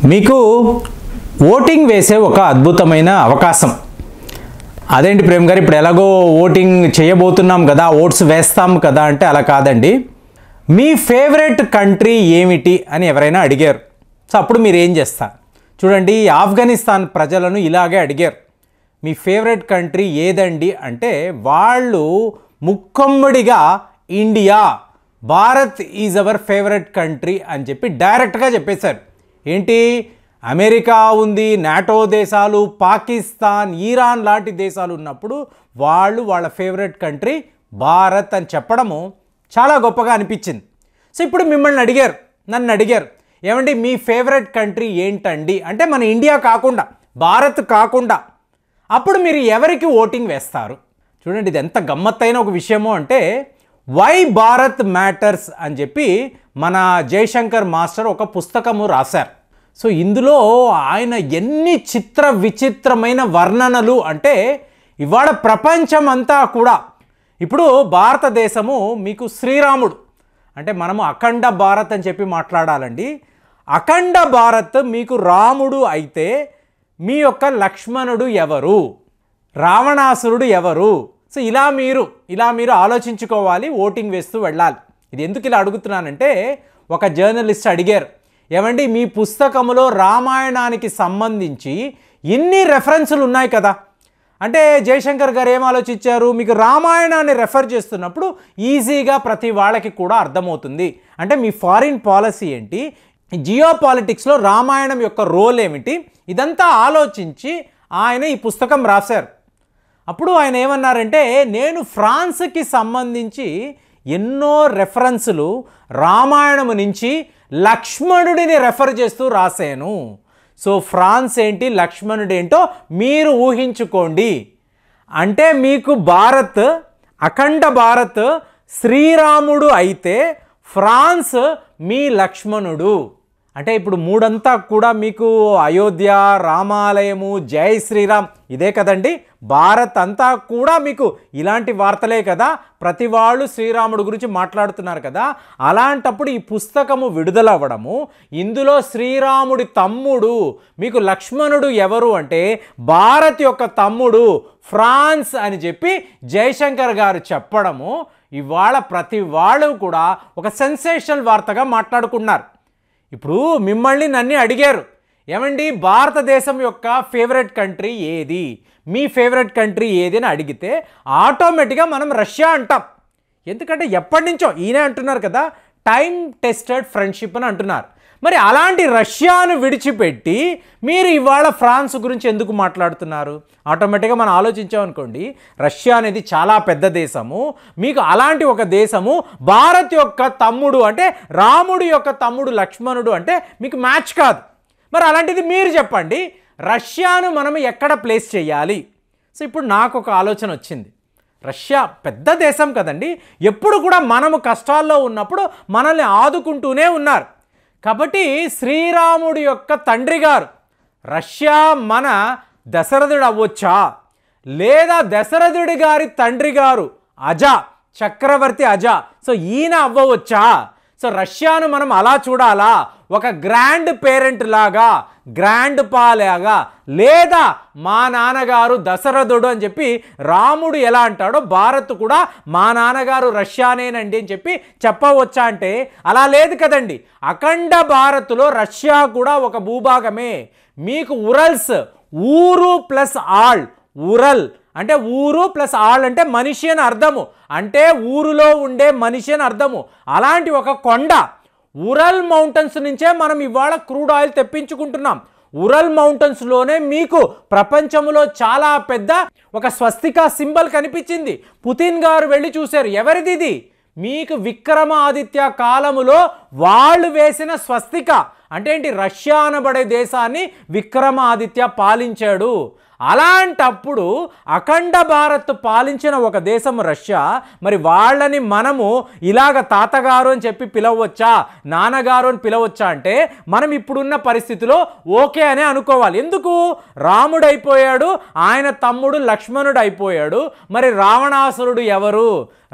మీకు ఓటింగ్ వేసే ఒక అద్భుతమైన అవకాశం. అదేంటి ప్రేమ్ గారు, ఇప్పుడు ఎలాగో ఓటింగ్ చేయబోతున్నాం కదా, ఓట్స్ వేస్తాం కదా అంటే అలా కాదండి. మీ ఫేవరెట్ కంట్రీ ఏమిటి అని ఎవరైనా అడిగారు. సో అప్పుడు మీరు ఏం చేస్తారు? చూడండి, ఆఫ్ఘనిస్తాన్ ప్రజలను ఇలాగే అడిగారు, మీ ఫేవరెట్ కంట్రీ ఏదండి అంటే వాళ్ళు ముక్కమ్మడిగా India, Bharat is our favourite country అని చెప్పి డైరెక్ట్గా చెప్పేశారు. ఏంటి, అమెరికా ఉంది, నాటో దేశాలు, పాకిస్తాన్, ఇరాన్ లాంటి దేశాలు ఉన్నప్పుడు వాళ్ళు వాళ్ళ ఫేవరెట్ కంట్రీ భారత్ అని చెప్పడము చాలా గొప్పగా అనిపించింది. సో ఇప్పుడు మిమ్మల్ని అడిగారు, నన్ను అడిగారు, ఏమండి మీ ఫేవరెట్ కంట్రీ ఏంటండి అంటే మన ఇండియా కాకుండా, భారత్ కాకుండా, అప్పుడు మీరు ఎవరికి ఓటింగ్ వేస్తారు? చూడండి, ఇది ఎంత గమ్మత్తైన ఒక విషయమో అంటే, వై భారత్ మ్యాటర్స్ అని చెప్పి మన జయశంకర్ మాస్టర్ ఒక పుస్తకము రాశారు. సో ఇందులో ఆయన ఎన్ని చిత్ర విచిత్రమైన వర్ణనలు అంటే, ఇవాళ ప్రపంచం అంతా కూడా ఇప్పుడు భారతదేశము మీకు శ్రీరాముడు అంటే మనము అఖండ భారత్ అని చెప్పి మాట్లాడాలండి. అఖండ భారత్ మీకు రాముడు అయితే మీ యొక్క లక్ష్మణుడు ఎవరు, రావణాసురుడు ఎవరు? సో ఇలా మీరు ఆలోచించుకోవాలి, ఓటింగ్ వేస్తూ వెళ్ళాలి. ఇది ఎందుకు ఇలా అడుగుతున్నానంటే, ఒక జర్నలిస్ట్ అడిగారు, ఏమండి మీ పుస్తకంలో రామాయణానికి సంబంధించి ఇన్ని రెఫరెన్సులు ఉన్నాయి కదా అంటే, జయశంకర్ గారు ఏం ఆలోచించారు, మీకు రామాయణాన్ని రెఫర్ చేస్తున్నప్పుడు ఈజీగా ప్రతి వాళ్ళకి కూడా అర్థమవుతుంది అంటే మీ ఫారిన్ పాలసీ ఏంటి, జియో పాలిటిక్స్లో రామాయణం యొక్క రోల్ ఏమిటి, ఇదంతా ఆలోచించి ఆయన ఈ పుస్తకం రాశారు. అప్పుడు ఆయన ఏమన్నారంటే, నేను ఫ్రాన్స్కి సంబంధించి ఎన్నో రెఫరెన్సులు రామాయణము నుంచి లక్ష్మణుడిని రెఫర్ చేస్తూ రాశాను. సో ఫ్రాన్స్ ఏంటి, లక్ష్మణుడు ఏంటో మీరు ఊహించుకోండి. అంటే మీకు భారత్, అఖండ భారత్ శ్రీరాముడు అయితే ఫ్రాన్స్ మీ లక్ష్మణుడు. అంటే ఇప్పుడు మూడంతా కూడా మీకు అయోధ్య, రామాలయము, జై శ్రీరామ్ ఇదే కదండి. భారత్ అంతా కూడా మీకు ఇలాంటి వార్తలే కదా, ప్రతి వాళ్ళు శ్రీరాముడు గురించి మాట్లాడుతున్నారు కదా. అలాంటప్పుడు ఈ పుస్తకము విడుదల అవ్వడము, ఇందులో శ్రీరాముడి తమ్ముడు మీకు లక్ష్మణుడు ఎవరు అంటే భారత్ యొక్క తమ్ముడు ఫ్రాన్స్ అని చెప్పి జయశంకర్ గారు చెప్పడము, ఇవాళ ప్రతి వాళ్ళు కూడా ఒక సెన్సేషనల్ వార్తగా మాట్లాడుకున్నారు. ఇప్పుడు మిమ్మల్ని నన్ను అడిగారు, ఏమండి భారతదేశం యొక్క ఫేవరెట్ కంట్రీ ఏది, మీ ఫేవరెట్ కంట్రీ ఏది అని అడిగితే ఆటోమేటిక్గా మనం రష్యా అంటాం. ఎందుకంటే ఎప్పటి నుంచో ఈయనే అంటున్నారు కదా, టైం టెస్టెడ్ ఫ్రెండ్షిప్ అని అంటున్నారు. మరి అలాంటి రష్యాను విడిచిపెట్టి మీరు ఇవాళ ఫ్రాన్స్ గురించి ఎందుకు మాట్లాడుతున్నారు? ఆటోమేటిక్గా మనం ఆలోచించామనుకోండి, రష్యా అనేది చాలా పెద్ద దేశము, మీకు అలాంటి ఒక దేశము భారత్ యొక్క తమ్ముడు అంటే రాముడు యొక్క తమ్ముడు లక్ష్మణుడు అంటే మీకు మ్యాచ్ కాదు. మరి అలాంటిది మీరు చెప్పండి, రష్యాను మనం ఎక్కడ ప్లేస్ చేయాలి? సో ఇప్పుడు నాకు ఒక ఆలోచన వచ్చింది, రష్యా పెద్ద దేశం కదండి, ఎప్పుడు కూడా మనము కష్టాల్లో ఉన్నప్పుడు మనల్ని ఆదుకుంటూనే ఉన్నారు. కాబట్టి శ్రీరాముడి యొక్క తండ్రి గారు రష్యా మన దశరథుడు అవ్వచ్చా, లేదా దశరథుడి గారి తండ్రి గారు అజా, చక్రవర్తి అజా, సో ఈయన అవ్వవచ్చా? సో రష్యాను మనం అలా చూడాలా, ఒక గ్రాండ్ పేరెంట్ లాగా, గ్రాండ్ పా లాగా, లేదా మా నాన్నగారు దశరథుడు అని చెప్పి రాముడు ఎలా అంటాడో భారత్ కూడా మా నాన్నగారు రష్యానేనండి అని చెప్పి చెప్పవచ్చా అంటే అలా లేదు కదండి. అఖండ భారత్లో రష్యా కూడా ఒక భూభాగమే. మీకు ఉరల్స్, ఊరు ప్లస్ ఆల్, ఉరల్ అంటే ఊరు ప్లస్ ఆల్ అంటే మనిషి అని అర్థము, అంటే ఊరులో ఉండే మనిషి అని అర్థము. అలాంటి ఒక కొండ, ఉరల్ మౌంటైన్స్ నుంచే మనం ఇవాళ క్రూడ్ ఆయిల్ తెప్పించుకుంటున్నాం. ఉరల్ మౌంటైన్స్లోనే మీకు ప్రపంచంలో చాలా పెద్ద ఒక స్వస్తిక సింబల్ కనిపించింది. పుతిన్ గారు వెళ్ళి చూశారు, ఎవరిది ఇది? మీకు విక్రమాదిత్య కాలములో వాళ్ళు వేసిన స్వస్తిక. అంటే ఏంటి, రష్యా అనబడే దేశాన్ని విక్రమాదిత్య పాలించాడు. అలాంటప్పుడు అఖండ భారత్ పాలించిన ఒక దేశం రష్యా, మరి వాళ్ళని మనము ఇలాగ తాతగారు అని చెప్పి పిలవచ్చా, నాన్నగారు అని పిలవచ్చా అంటే మనం ఇప్పుడున్న పరిస్థితిలో ఓకే అనే అనుకోవాలి. ఎందుకు? రాముడు అయిపోయాడు, ఆయన తమ్ముడు లక్ష్మణుడు అయిపోయాడు. మరి రావణాసురుడు ఎవరు?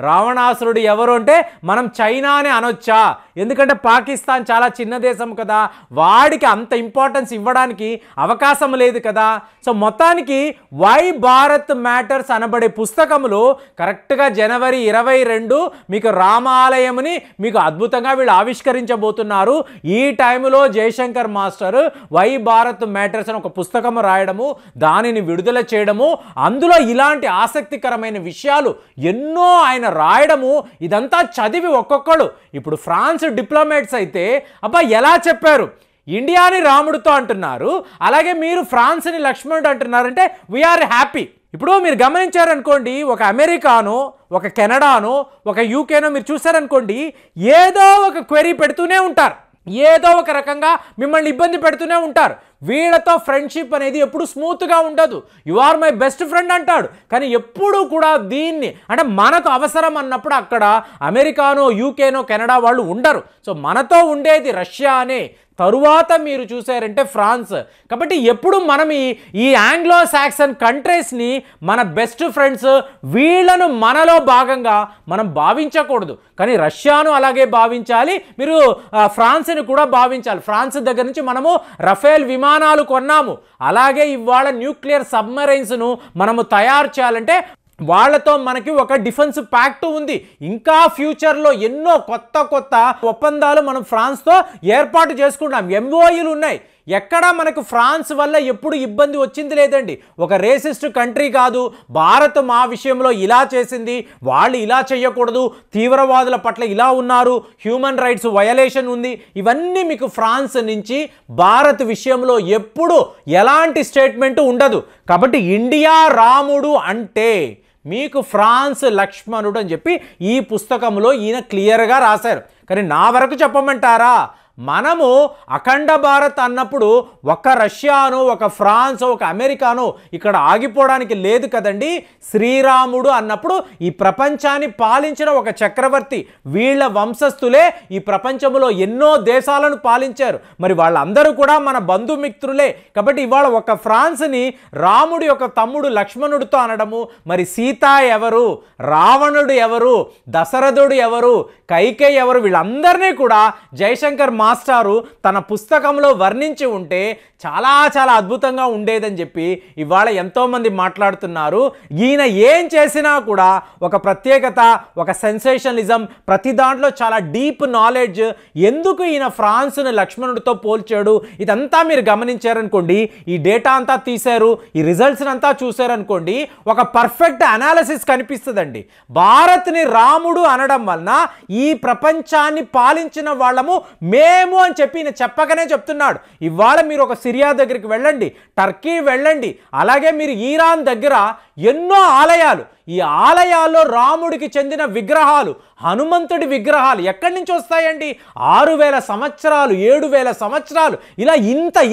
రావణాసురుడు ఎవరు అంటే మనం చైనా అని అనొచ్చా? ఎందుకంటే పాకిస్తాన్ చాలా చిన్న దేశం కదా, వాడికి అంత ఇంపార్టెన్స్ ఇవ్వడానికి అవకాశం లేదు కదా. సో మొత్తానికి వై భారత్ మ్యాటర్స్ అనబడే పుస్తకంలో కరెక్ట్గా జనవరి 22 మీకు రామాలయంని మీకు అద్భుతంగా వీళ్ళు ఆవిష్కరించబోతున్నారు. ఈ టైంలో Jaishankar master why Bharat matters అని ఒక పుస్తకం రాయడము, దానిని విడుదల చేయడము, అందులో ఇలాంటి ఆసక్తికరమైన విషయాలు ఎన్నో ఆయన రాయడము, ఇదంతా చదివి ఒక్కొక్కడు ఇప్పుడు ఫ్రాన్స్ డిప్లొమాట్స్ అయితే అబ్బా ఎలా చెప్పారు, ఇండియాని రాముడితో అంటున్నారు, అలాగే మీరు ఫ్రాన్స్ని లక్ష్మణుడు అంటున్నారంటే వీఆర్ హ్యాపీ. ఇప్పుడు మీరు గమనించారనుకోండి, ఒక అమెరికానో, ఒక కెనడానో, ఒక యూకేనో మీరు చూసారనుకోండి, ఏదో ఒక క్వెరీ పెడుతూనే ఉంటారు, ఏదో ఒక రకంగా మిమ్మల్ని ఇబ్బంది పెడుతూనే ఉంటారు. వీళ్ళతో ఫ్రెండ్షిప్ అనేది ఎప్పుడు స్మూత్గా ఉండదు. You are my best friend అంటాడు, కానీ ఎప్పుడు కూడా దీన్ని అంటే మనకు అవసరం అన్నప్పుడు అక్కడ అమెరికానో, యూకేనో, కెనడా వాళ్ళు ఉండరు. సో మనతో ఉండేది రష్యా అనే, తరువాత మీరు చూసారంటే ఫ్రాన్స్. కాబట్టి ఎప్పుడు మనం ఈ ఆంగ్లో సాక్సన్ కంట్రీస్ని మన బెస్ట్ ఫ్రెండ్స్, వీళ్ళను మనలో భాగంగా మనం భావించకూడదు, కానీ రష్యాను అలాగే భావించాలి, మీరు ఫ్రాన్స్ని కూడా భావించాలి. ఫ్రాన్స్ దగ్గర నుంచి మనము రఫేల్ విమానాలు కొన్నాము, అలాగే ఇవాళ న్యూక్లియర్ సబ్మరైన్స్ను మనము తయారు చేయాలంటే వాళ్ళతో మనకి ఒక డిఫెన్స్ ప్యాక్ట్ ఉంది. ఇంకా ఫ్యూచర్లో ఎన్నో కొత్త కొత్త ఒప్పందాలు మనం ఫ్రాన్స్తో ఏర్పాటు చేసుకుంటాం, ఎంఓయూలు ఉన్నాయి. ఎక్కడా మనకు ఫ్రాన్స్ వల్ల ఎప్పుడు ఇబ్బంది వచ్చింది లేదండి. ఒక రేసిస్ట్ కంట్రీ కాదు. భారత్ మా విషయంలో ఇలా చేసింది, వాళ్ళు ఇలా చేయకూడదు, తీవ్రవాదుల పట్ల ఇలా ఉన్నారు, హ్యూమన్ రైట్స్ వయలేషన్ ఉంది, ఇవన్నీ మీకు ఫ్రాన్స్ నుంచి భారత్ విషయంలో ఎప్పుడు ఎలాంటి స్టేట్మెంట్ ఉండదు. కాబట్టి ఇండియా రాముడు అంటే మీకు ఫ్రాన్స్ లక్ష్మణుడు అని చెప్పి ఈ పుస్తకంలో ఈయన క్లియర్గా రాశారు. కానీ నా వరకు చెప్పమంటారా, మనము అఖండ భారత్ అన్నప్పుడు ఒక రష్యానో, ఒక ఫ్రాన్స్, ఒక అమెరికానో ఇక్కడ ఆగిపోవడానికి లేదు కదండి. శ్రీరాముడు అన్నప్పుడు ఈ ప్రపంచాన్ని పాలించిన ఒక చక్రవర్తి, వీళ్ళ వంశస్థులే ఈ ప్రపంచంలో ఎన్నో దేశాలను పాలించారు. మరి వాళ్ళందరూ కూడా మన బంధుమిత్రులే. కాబట్టి ఇవాళ ఒక ఫ్రాన్స్ని రాముడి యొక్క తమ్ముడు లక్ష్మణుడితో అనడము, మరి సీత ఎవరు, రావణుడు ఎవరు, దశరథుడు ఎవరు, కైకేయి ఎవరు, వీళ్ళందరినీ కూడా జయశంకర్ మాస్టారు తన పుస్తకంలో వర్ణించి ఉంటే చాలా చాలా అద్భుతంగా ఉండేదని చెప్పి ఇవాళ ఎంతోమంది మాట్లాడుతున్నారు. ఈయన ఏం చేసినా కూడా ఒక ప్రత్యేకత, ఒక సెన్సేషనలిజం, ప్రతి దాంట్లో చాలా డీప్ నాలెడ్జ్. ఎందుకు ఈయన ఫ్రాన్స్ను లక్ష్మణుడితో పోల్చాడు, ఇదంతా మీరు గమనించారనుకోండి, ఈ డేటా అంతా తీశారు, ఈ రిజల్ట్స్ని అంతా చూశారనుకోండి, ఒక పర్ఫెక్ట్ అనాలిసిస్ కనిపిస్తుందండి. భారత్ని రాముడు అనడం వలన ఈ ప్రపంచాన్ని పాలించిన వాళ్ళము మేము అని చెప్పి ఈయన చెప్పకనే చెప్తున్నాడు. ఇవాళ మీరు ఒక సిరియా దగ్గరికి వెళ్ళండి, టర్కీ వెళ్ళండి, అలాగే మీరు ఈరాన్ దగ్గర ఎన్నో ఆలయాలు, ఈ ఆలయాల్లో రాముడికి చెందిన విగ్రహాలు, హనుమంతుడి విగ్రహాలు ఎక్కడి నుంచి వస్తాయండి? 6000 సంవత్సరాలు, 7000 సంవత్సరాలు, ఇలా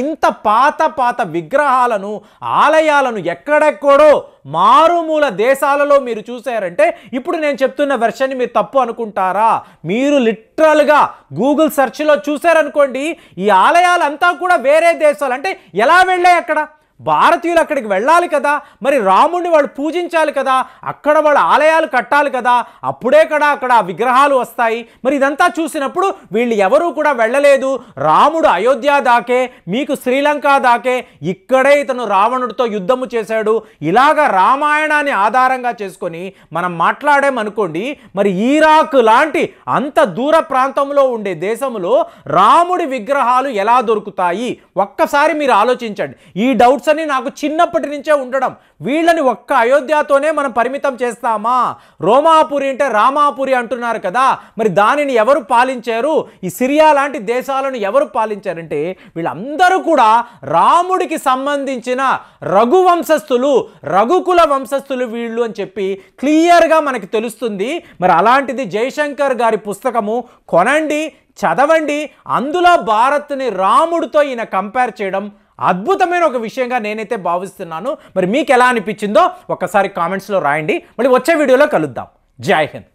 ఇంత పాత విగ్రహాలను, ఆలయాలను ఎక్కడెక్కడో మారుమూల దేశాలలో మీరు చూసారంటే ఇప్పుడు నేను చెప్తున్న వెర్షన్ మీరు తప్పు అనుకుంటారా? మీరు లిటరల్గా గూగుల్ సెర్చ్లో చూసారనుకోండి, ఈ ఆలయాలంతా కూడా వేరే దేశాలు. అంటే ఎలా వెళ్ళాయి? అక్కడ భారతీయులు అక్కడికి వెళ్ళాలి కదా, మరి రాముడిని వాళ్ళు పూజించాలి కదా, అక్కడ వాళ్ళ ఆలయాలు కట్టాలి కదా, అప్పుడే కదా అక్కడ విగ్రహాలు వస్తాయి. మరి ఇదంతా చూసినప్పుడు వీళ్ళు ఎవరూ కూడా వెళ్ళలేదు. రాముడు అయోధ్య దాకే, మీకు శ్రీలంక దాకే, ఇక్కడే ఇతను రావణుడితో యుద్ధము చేశాడు. ఇలాగ రామాయణాన్ని ఆధారంగా చేసుకొని మనం మాట్లాడామనుకోండి, మరి ఇరాక్ లాంటి అంత దూర ప్రాంతంలో ఉండే దేశంలో రాముడి విగ్రహాలు ఎలా దొరుకుతాయి? ఒక్కసారి మీరు ఆలోచించండి. ఈ డౌట్స్ అని నాకు చిన్నప్పటి నుంచే ఉండడం, వీళ్ళని ఒక్క అయోధ్యతోనే మనం పరిమితం చేస్తామా? రోమాపురి అంటే రామాపురి అంటున్నారు కదా, మరి దానిని ఎవరు పాలించారు? ఈ సిరియా లాంటి దేశాలను ఎవరు పాలించారంటే వీళ్ళందరూ కూడా రాముడికి సంబంధించిన రఘువంశస్థులు, రఘుకుల వంశస్థులు వీళ్ళు అని చెప్పి క్లియర్గా మనకి తెలుస్తుంది. మరి అలాంటిది జయశంకర్ గారి పుస్తకము కొనండి, చదవండి. అందులో భారత్ని రాముడితో ఈయన కంపేర్ చేయడం అద్భుతమైన ఒక విషయంగా నేనైతే భావిస్తున్నాను. మరి మీకు ఎలా అనిపించిందో ఒక్కసారి కామెంట్స్లో రాయండి. మళ్ళీ వచ్చే వీడియోలో కలుద్దాం. జై హింద్.